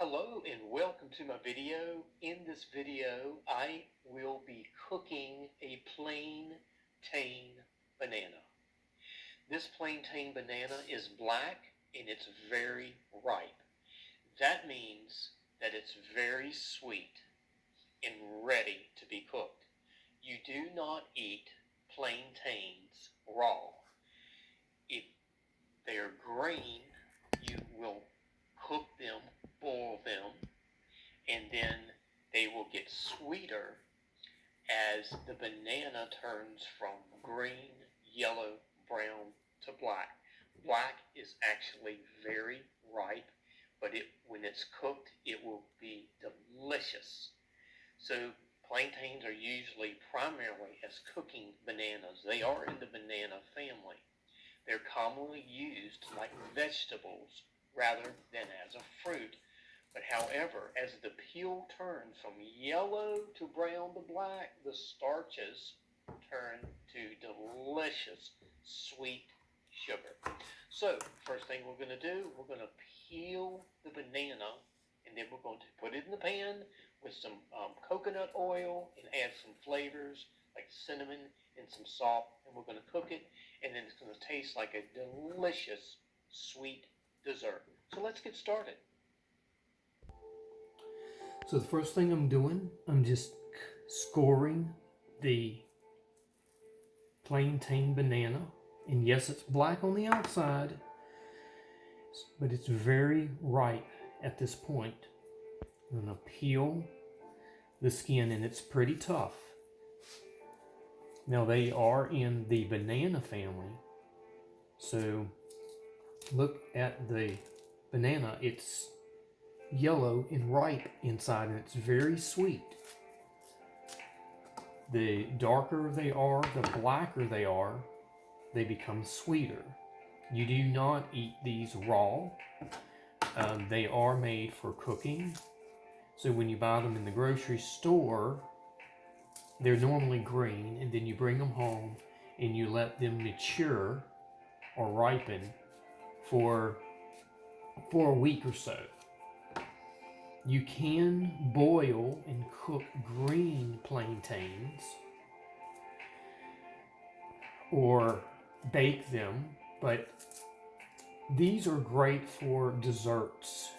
Hello and welcome to my video. In this video, I will be cooking a plantain banana. This plantain banana is black and it's very ripe. That means that it's very sweet and ready to be cooked. You do not eat plantains raw. If they are green, you will cook them, boil them, and then they will get sweeter as the banana turns from green, yellow, brown to black. Black is actually very ripe, but when it's cooked, it will be delicious. So plantains are usually primarily as cooking bananas. They are in the banana family. They're commonly used like vegetables rather than as a fruit. But however, as the peel turns from yellow to brown to black, the starches turn to delicious sweet sugar. So first thing we're going to do, we're going to peel the banana, and then we're going to put it in the pan with some coconut oil and add some flavors like cinnamon and some salt, and we're going to cook it, and then it's going to taste like a delicious sweet dessert. So let's get started. So the first thing I'm doing, I'm just scoring the plantain banana. And yes, it's black on the outside, but it's very ripe at this point. I'm going to peel the skin, and it's pretty tough. Now they are in the banana family. So look at the banana. It's yellow and ripe inside, and it's very sweet. The darker they are, the blacker they are, they become sweeter. You do not eat these raw. They are made for cooking. So when you buy them in the grocery store, they're normally green, and then you bring them home and you let them mature or ripen for a week or so. You can boil and cook green plantains or bake them, but these are great for desserts.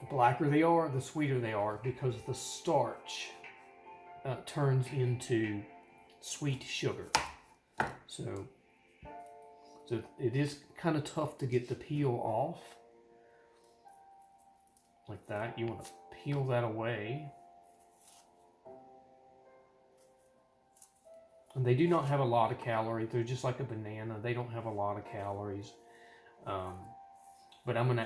The blacker they are, the sweeter they are, because the starch turns into sweet sugar. So it is kind of tough to get the peel off. Like that. You want to peel that away. And they do not have a lot of calories. They're just like a banana. They don't have a lot of calories. But I'm going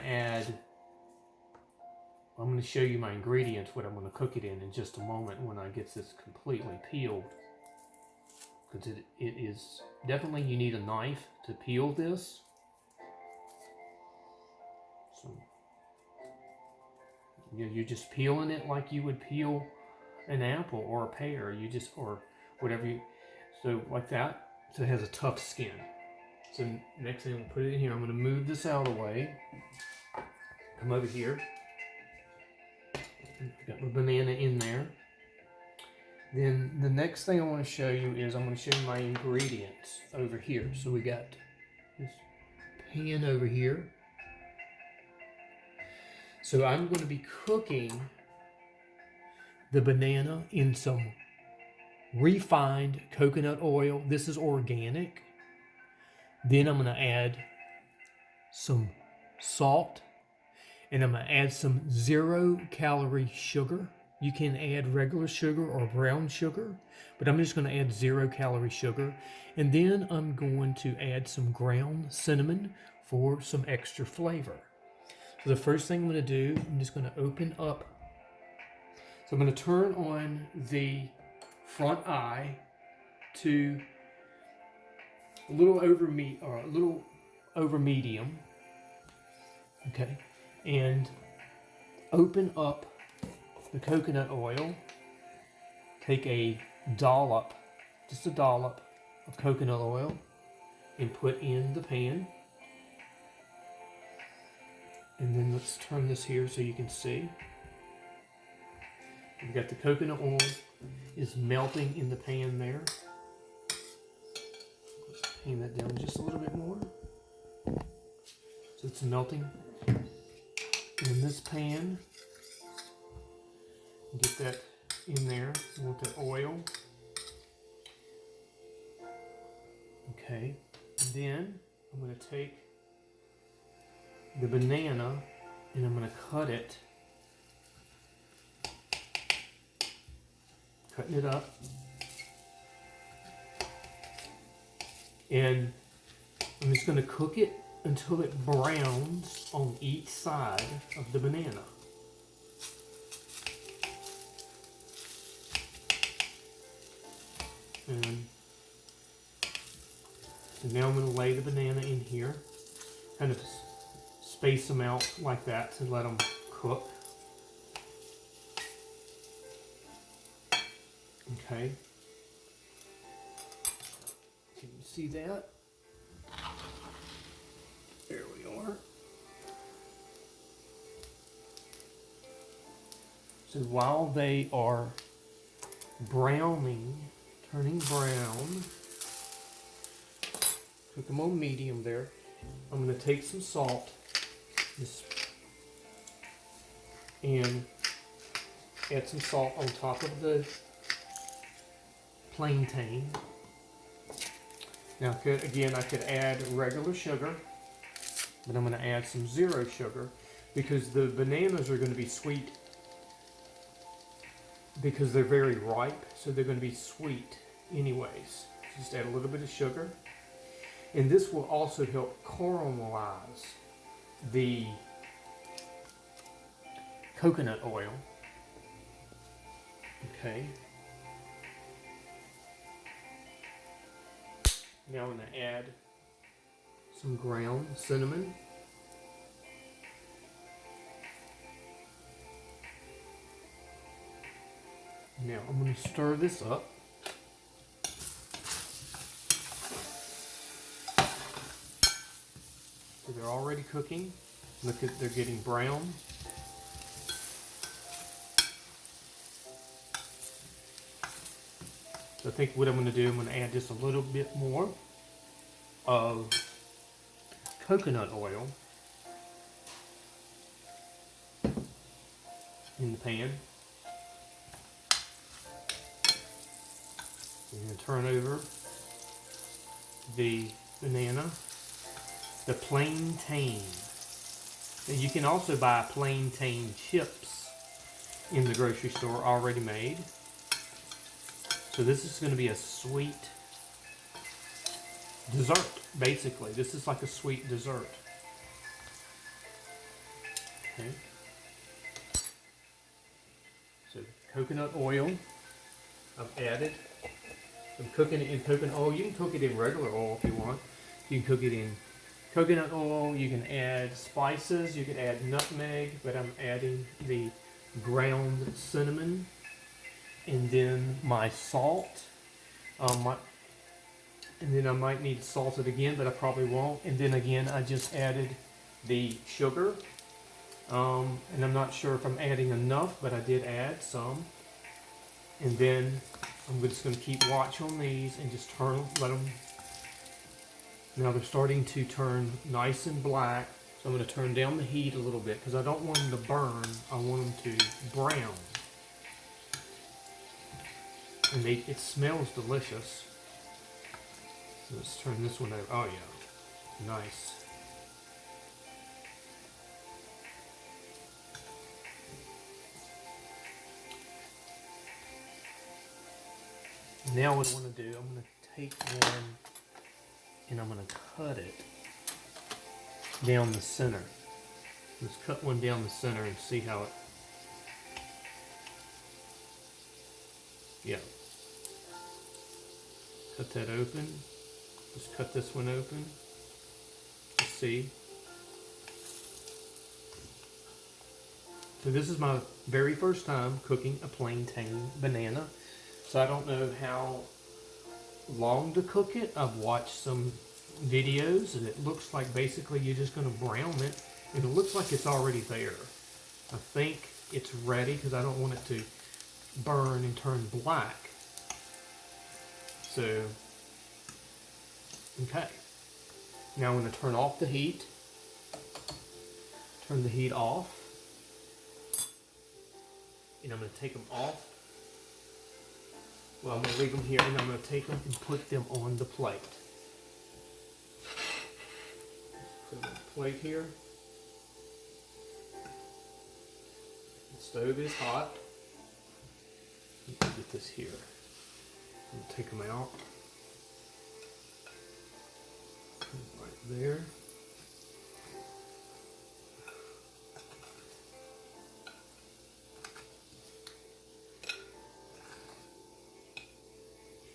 to show you my ingredients, what I'm going to cook it in just a moment when I get this completely peeled. Because it is definitely, you need a knife to peel this. So you're just peeling it like you would peel an apple or a pear. Or whatever so like that. So it has a tough skin. So next thing, I'm going to put it in here. I'm going to move this out of the way. Come over here. Got my banana in there. Then the next thing I want to show you is I'm going to show you my ingredients over here. So we got this pan over here. So I'm going to be cooking the banana in some refined coconut oil. This is organic. Then I'm going to add some salt, and I'm going to add some 0-calorie sugar. You can add regular sugar or brown sugar, but I'm just going to add 0-calorie sugar. And then I'm going to add some ground cinnamon for some extra flavor. So the first thing I'm going to do, I'm just going to open up. So I'm going to turn on the front eye to a little over medium. Okay, and open up the coconut oil. Take just a dollop of coconut oil, and put in the pan. And then let's turn this here so you can see. We've got the coconut oil is melting in the pan there. Hang that down just a little bit more. So it's melting in this pan. Get that in there. You want that oil. Okay. And then I'm going to take the banana and I'm going to cut it. Cutting it up. And I'm just going to cook it until it browns on each side of the banana. And so now I'm going to lay the banana in here, kind of space them out like that to let them cook. Okay. Can you see that? There we are. So while they are browning, turning brown, cook them on medium there. I'm going to take some salt and add some salt on top of the plantain. Now, I could add regular sugar, but I'm going to add some zero sugar because the bananas are going to be sweet because they're very ripe, so they're going to be sweet anyways. Just add a little bit of sugar. And this will also help caramelize the coconut oil. Okay. Now I'm going to add some ground cinnamon. Now I'm going to stir this up. So they're already cooking. Look at, they're getting brown. So I think what I'm going to do, I'm going to add just a little bit more of coconut oil in the pan. I'm going to turn over the banana, the plantain. And you can also buy plantain chips in the grocery store already made. So this is going to be a sweet dessert, basically. This is like a sweet dessert. Okay. So coconut oil, I've added. I'm cooking it in coconut oil. You can cook it in regular oil if you want. You can cook it in coconut oil. You can add spices. You can add nutmeg, but I'm adding the ground cinnamon. And then my salt. And then I might need to salt it again, but I probably won't. And then again, I just added the sugar. And I'm not sure if I'm adding enough, but I did add some. And then I'm just going to keep watch on these and just let them. Now they're starting to turn nice and black. So I'm going to turn down the heat a little bit because I don't want them to burn. I want them to brown. And it smells delicious. So let's turn this one over. Oh yeah, nice. Now what I want to do, I'm going to take one and I'm going to cut it down the center. Let's cut one down the center and see how it. Yeah. Cut that open. Just cut this one open. Let's see. So this is my very first time cooking a plantain banana. So I don't know how long to cook it. I've watched some videos and it looks like basically you're just going to brown it And it looks like it's already there. I think it's ready because I don't want it to burn and turn black. So, okay. Now I'm going to turn off the heat. Turn the heat off. And I'm going to take them off. Well, I'm going to leave them here and I'm going to take them and put them on the plate. Put them on the plate here. The stove is hot. Let me get this here. I'm going to take them out. Right there.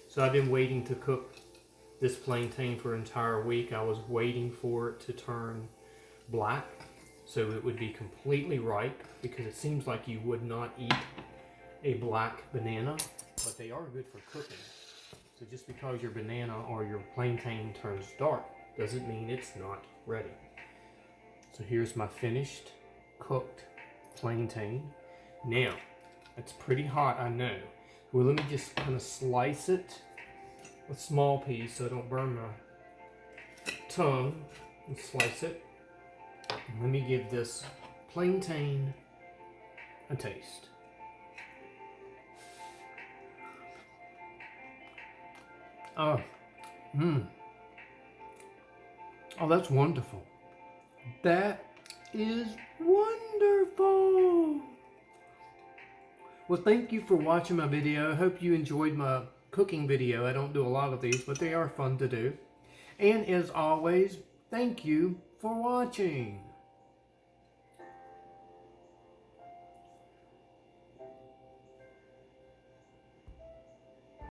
So I've been waiting to cook this plantain for an entire week. I was waiting for it to turn black so it would be completely ripe, because it seems like you would not eat a black banana, but they are good for cooking. So just because your banana or your plantain turns dark doesn't mean it's not ready. So here's my finished cooked plantain. Now, it's pretty hot, I know. Well, let me just kind of slice it with small piece so I don't burn my tongue. And slice it. And let me give this plantain a taste. Oh, oh, that's wonderful. That is wonderful. Well, thank you for watching my video. I hope you enjoyed my cooking video. I don't do a lot of these, but they are fun to do. And as always, thank you for watching.